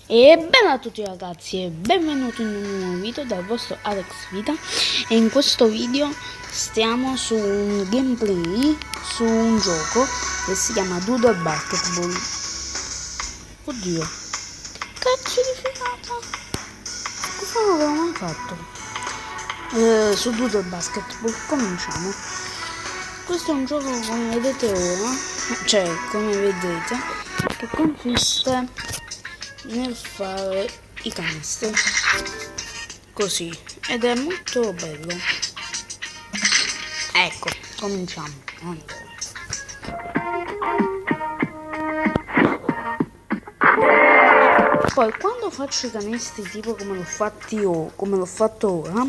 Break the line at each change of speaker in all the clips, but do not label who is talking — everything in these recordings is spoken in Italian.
E bene a tutti ragazzi e benvenuti in un nuovo video dal vostro Alex Vita. E in questo video stiamo su un gameplay su un gioco che si chiama Doodle Basketball. Oddio, cazzo di figata, cosa non avevo mai fatto? Su Doodle Basketball cominciamo. Questo è un gioco, come vedete ora, come vedete, che consiste nel fare i canestri così, ed è molto bello. Ecco, cominciamo. Poi quando faccio i canestri tipo come l'ho fatto ora,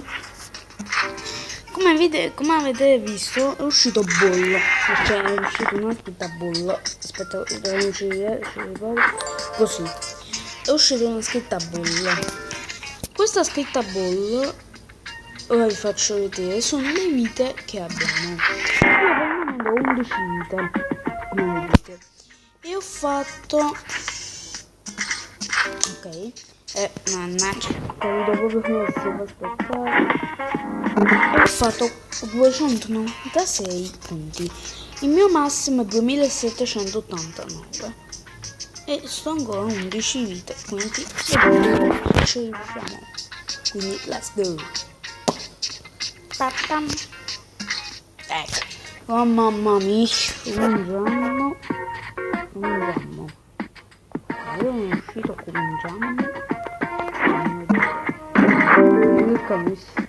come avete visto, è uscito bollo, cioè è uscita una scritta bollo. Aspetta, devo uscire così. È uscita una scritta bollo. Questa scritta bollo, ora vi faccio vedere, sono le vite che abbiamo. Io prendo 11 vite, come vedete. E ho fatto, ok, mannaggia, ho capito proprio che devo aspettare. Ho fatto 296 punti. Il mio massimo è 2789. E sto ancora 11 vite, quindi ci riusciamo. Quindi let's go. Tatam. Ecco. Oh mamma mia, un giorno. Io sono uscito con un giorno. Il canestro.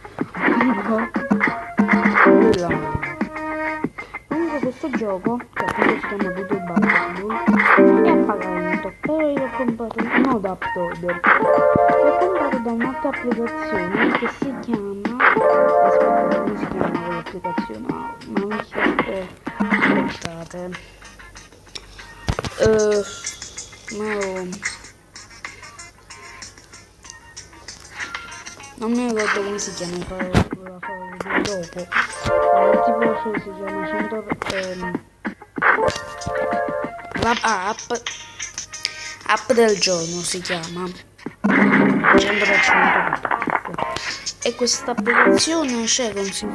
Comunque questo gioco, che appunto si chiama Doodle Basketball, è a pagamento, però io l'ho comprato non da Uploader, l'ho comprato da un'altra applicazione che si chiama, aspetta, come si chiama quell'applicazione? Ma mi chiede, aspettate, non mi ricordo come si chiama, la farò vedere dopo. Tipo si chiama 100 app del giorno si chiama 100%. E questa applicazione consiste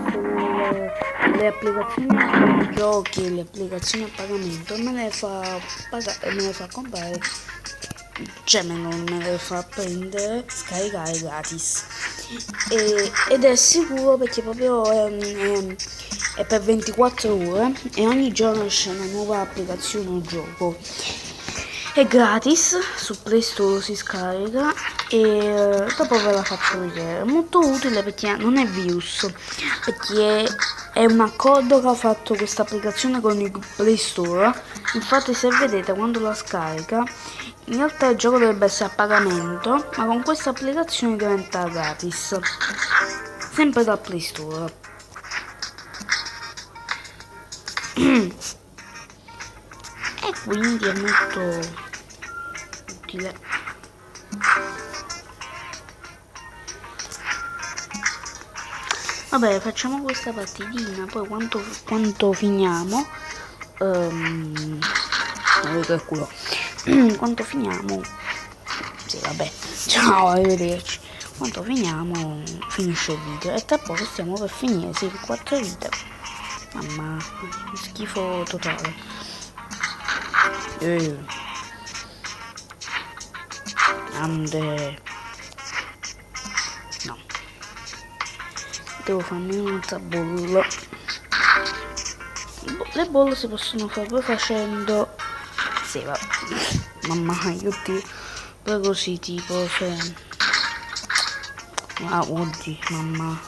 le applicazioni di giochi, le applicazioni a pagamento, me le fa comprare, cioè me le fa prendere, scaricare gratis. Ed è sicuro perché proprio è per 24 ore e ogni giorno esce una nuova applicazione o gioco. È gratis, su Play Store si scarica e dopo ve la faccio vedere. È molto utile perché non è virus, perché è un accordo che ha fatto questa applicazione con il Play Store. Infatti se vedete quando la scarica, in realtà il gioco dovrebbe essere a pagamento, ma con questa applicazione diventa gratis, sempre dal Play Store. E quindi è molto utile. Vabbè, facciamo questa partitina, poi quanto finiamo, che culo. Quanto finiamo, sì vabbè, ciao, arrivederci. Quanto finiamo, finisce il video e tra poco stiamo per finire, sì, 4 vite. Mamma, schifo totale. Ande. No, devo farmi un'altra bolla. Le bolle si possono fare poi facendo, sì va, mamma aiuti, poi così tipo se oggi mamma,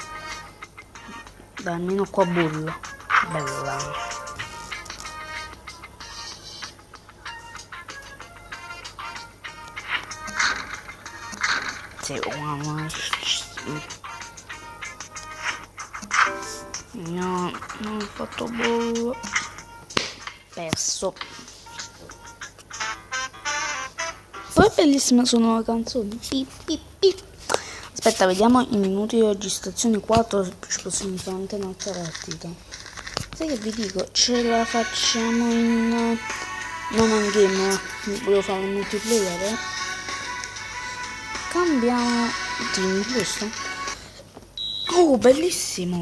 dai almeno qua bolla bella. Sì, mamma, no, non ho fatto bollo, perso. Poi bellissime sono le canzoni. Aspetta, vediamo i minuti di registrazione 4, ci possiamo fare anche un'altra partita. Sai che vi dico, ce la facciamo in non in game, volevo fare un multiplayer. cambiamo team, giusto? Oh, bellissimo!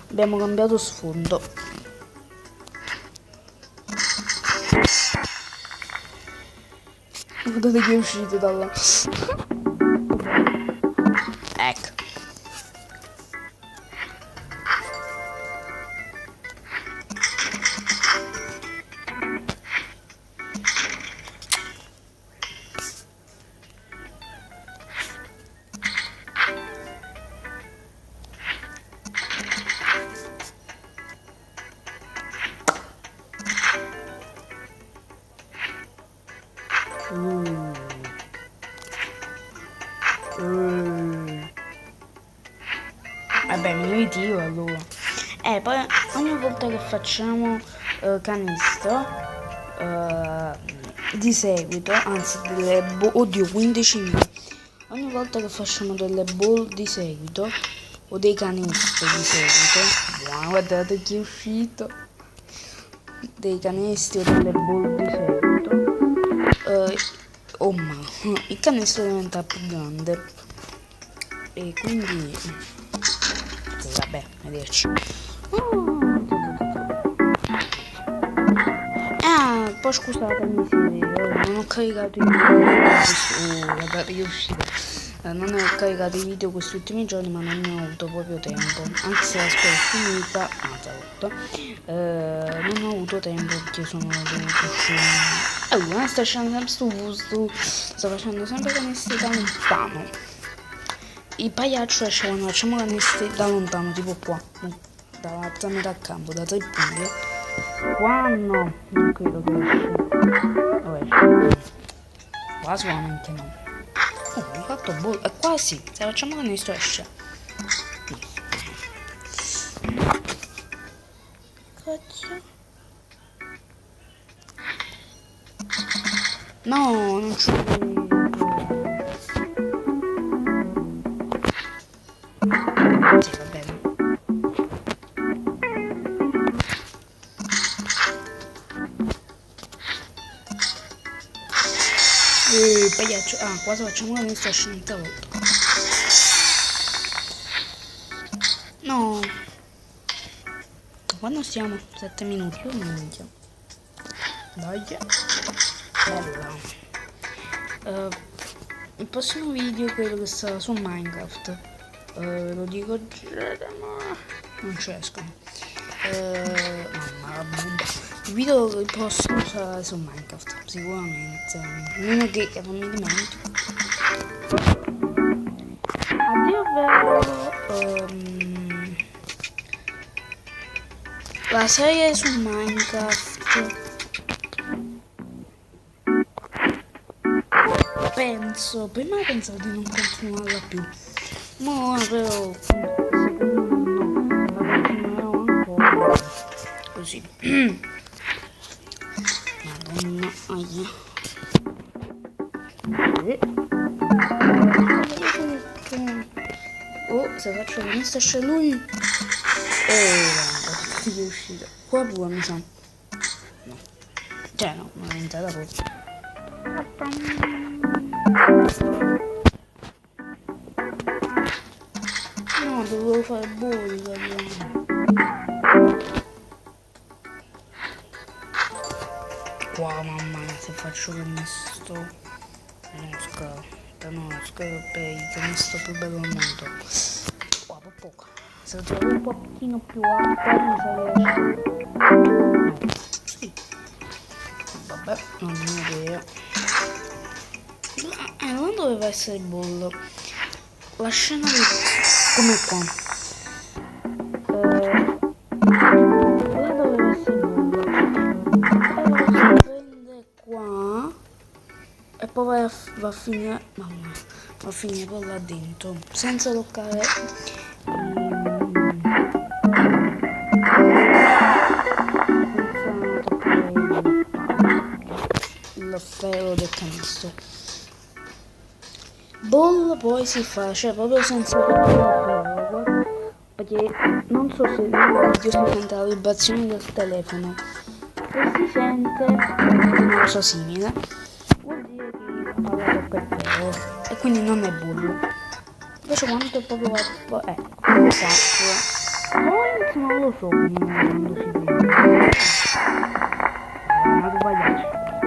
Abbiamo cambiato sfondo. Guardate che è uscito dalla... Ecco. Vabbè, mi ritiro allora. Poi ogni volta che facciamo canestro di seguito, anzi delle oddio 15 video. Ogni volta che facciamo delle ball di seguito o dei canestri di seguito, wow, guardate chi è uscito, dei canestri o delle ball di seguito, oh ma il canestro diventa più grande e quindi sì, vabbè, vederci. Poi scusatemi se non ho caricato i video guardate che è uscito. Non ho caricato i video questi ultimi giorni, ma non ne ho avuto proprio tempo, anche se la scuola è finita, non ho avuto tempo perché sono dovuto sto facendo sempre canestri da lontano. I pagliacci facciamo canestri da lontano, tipo qua, dalla metà campo, da 3 punti. Qua no, non credo che esce. Qua sicuramente no. Oh, ho fatto qua sì, se facciamo canestro esce. Cazzo. No, non ci vedo. Sì, va bene. Pagliaccio. Quasi facciamo la messa scelta volta. No. Quando stiamo? 7 minuti. Io non minchia. Dai. Bella. Il prossimo video credo che sarà su Minecraft. Ve lo dico già, ma non ci escono. Il video del prossimo sarà su Minecraft, sicuramente. Meno che non mi dimentico. Addio vero. La serie su Minecraft. Prima pensavo di non continuarla più. Ma però così. Madonna, aia. Oh, se faccio la messa c'è lui. Guarda che è uscito. Qua pure mi sa. No. Cioè no, non è entrata proprio. No, dovevo fare bollo. Qua mamma mia, se faccio questo Tanosca per il canestro più bello del mondo. Qua poco. Se lo trovo un pochino più alto mi sa riesce. Sì. Vabbè, non ho idea. Non doveva essere il bollo. La scena di... come qua. E poi va a finire, mamma, va a finire poi là dentro, senza toccare il ferro del canestro. Ball poi si fa, cioè proprio senza toccare il ferro, perché non so se il video si sente la vibrazione del telefono. se si sente una cosa simile, vuol dire che la palla troppo è vero e quindi non è bullo. Invece quando proprio esatto. Non lo so quando si vede. È una sbagliata.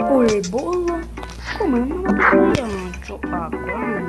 Oh, è bollo? Come non ho sbagliato? Ah, qua.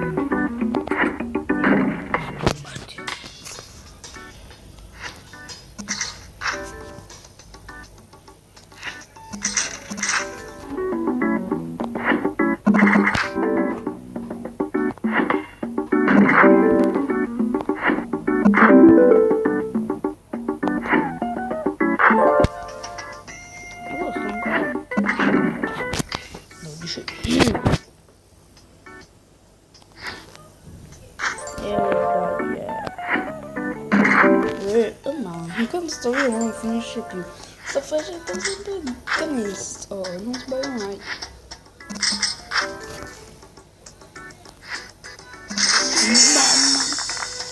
No, questo video non finisce più. Sto facendo sempre tennis. Oh, non sbaglio mai. Mamma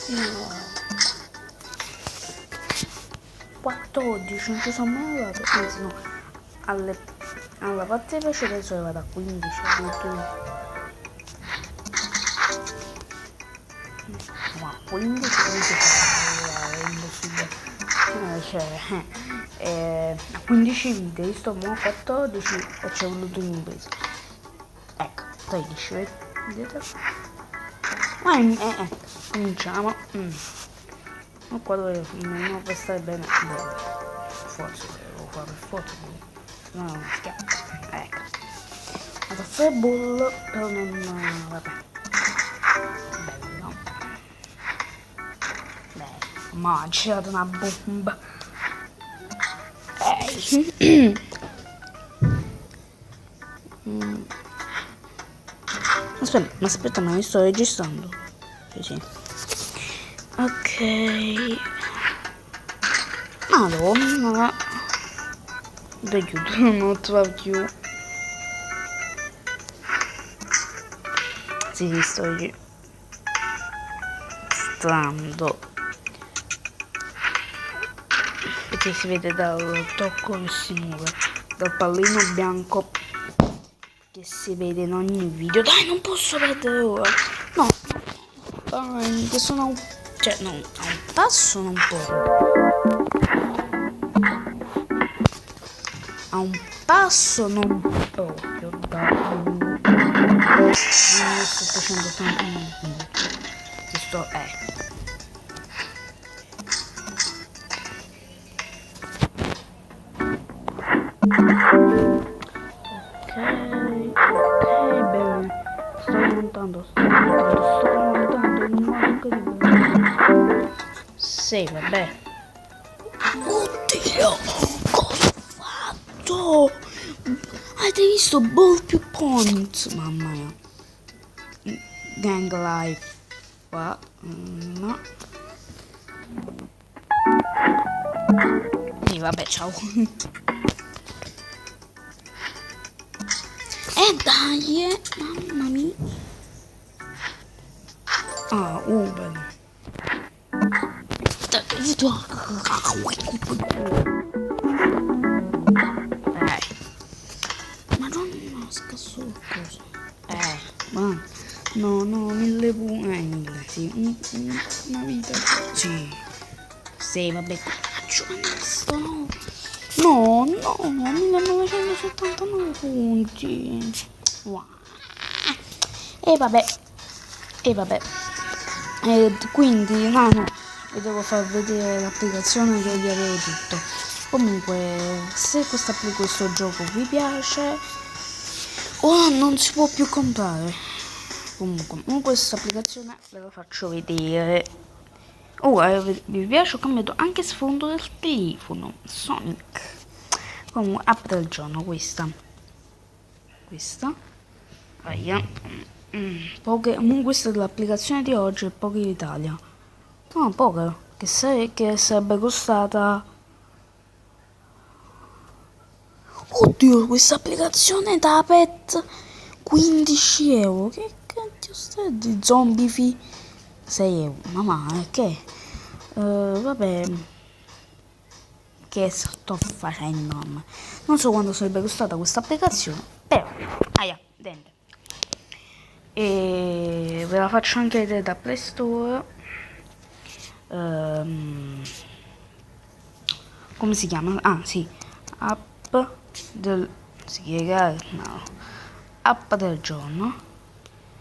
mia. 14, non ci sono mai arrivato. Anzi no, alla parte precedente sono arrivata a 15. Ma 15 non si fa, è impossibile. A 15 video, io sto mo a 14 e c'è voluto in inglese. Ecco, 13, vedete? Cominciamo. Ma qua dove non per stare bene, forse devo fare foto, no, non scherzo. Ecco. Vado a fare bollo, però non, vabbè. Bello. Ma ha girato una bomba. Aspetta, ma io sto registrando. Sì. Ok. Madonna. Dai, chiudo, non trovo più. Sì, sto registrando. Perché si vede dal tocco che si muove, dal pallino bianco che si vede in ogni video. Dai, non posso perdere ora. No, dai, che sono cioè no, a un passo non può. A un passo non proprio da 1780 minuti. Questo è. Sto montando in modo incredibile. Sì, vabbè. Oddio, cosa ho fatto? Avete visto ball più points? Mamma mia. Gang life. Qua. No. Sì, vabbè, ciao. Dai, mamma mia. Ah, bello. Madonna, scasso cosa. Ma no, 1000 punti. Sì, una vita. Sì, vabbè, coraggio, no, 1979 punti. Wow. E vabbè. Quindi, no, vi devo far vedere l'applicazione che vi avevo detto. Comunque, se questo gioco vi piace, ora non si può più comprare. Comunque questa applicazione ve la faccio vedere. Vi piace? Ho cambiato anche sfondo del telefono. Sonic. Comunque, app del giorno, questa. Comunque questa è l'applicazione di oggi, Poker Italia. No, Poker, che sarebbe costata. Oddio, questa applicazione da pet 15 euro. Che cacchio stai di zombie 6 euro? Ma che? Vabbè. che sto facendo. Non so quando sarebbe costata questa applicazione, però dente. E ve la faccio anche vedere da Play Store. Come si chiama? Ah sì, app del app del giorno,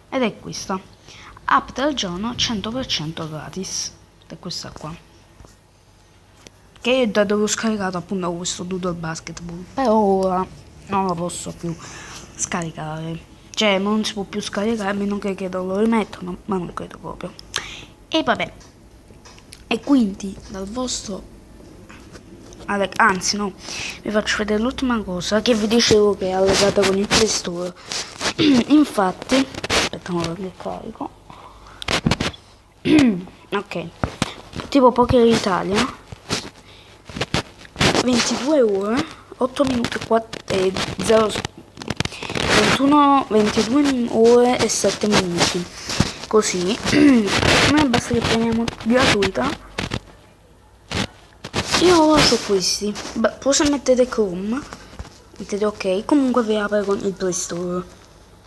ed è questa app del giorno 100% gratis, ed è questa qua, che io da dove ho scaricato appunto questo Doodle Basketball, però ora non lo posso più scaricare, cioè non si può più scaricare a meno che lo rimettono, ma non credo proprio. E vabbè, e quindi dal vostro anzi no, vi faccio vedere l'ultima cosa che vi dicevo che è allegata con il Play Store. Infatti aspetta, che carico. Ok, tipo Poker Italia, 22 ore 8 minuti 0 21 22 ore e 7 minuti, così. Noi basta che prendiamo gratuita. Io ho questi, poi se mettete Chrome, mettete ok, comunque vi apre con il Play Store,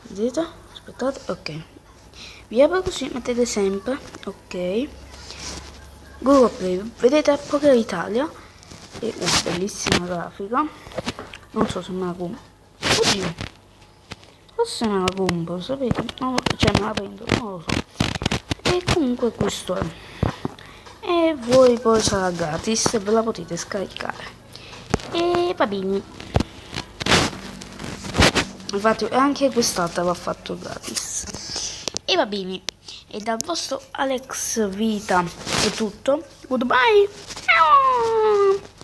vedete? Aspettate, ok, vi apre così, mettete sempre ok, Google Play, vedete Poker Italia, e bellissima grafica, non so se me la compro, oddio, forse me la compro, sapete? No, cioè me la prendo, non lo so, e comunque questo è. E voi poi sarà gratis e ve la potete scaricare. E va bene. Infatti anche quest'altra va fatto gratis. E va bene. E dal vostro Alex Vita è tutto. Goodbye. Ciao.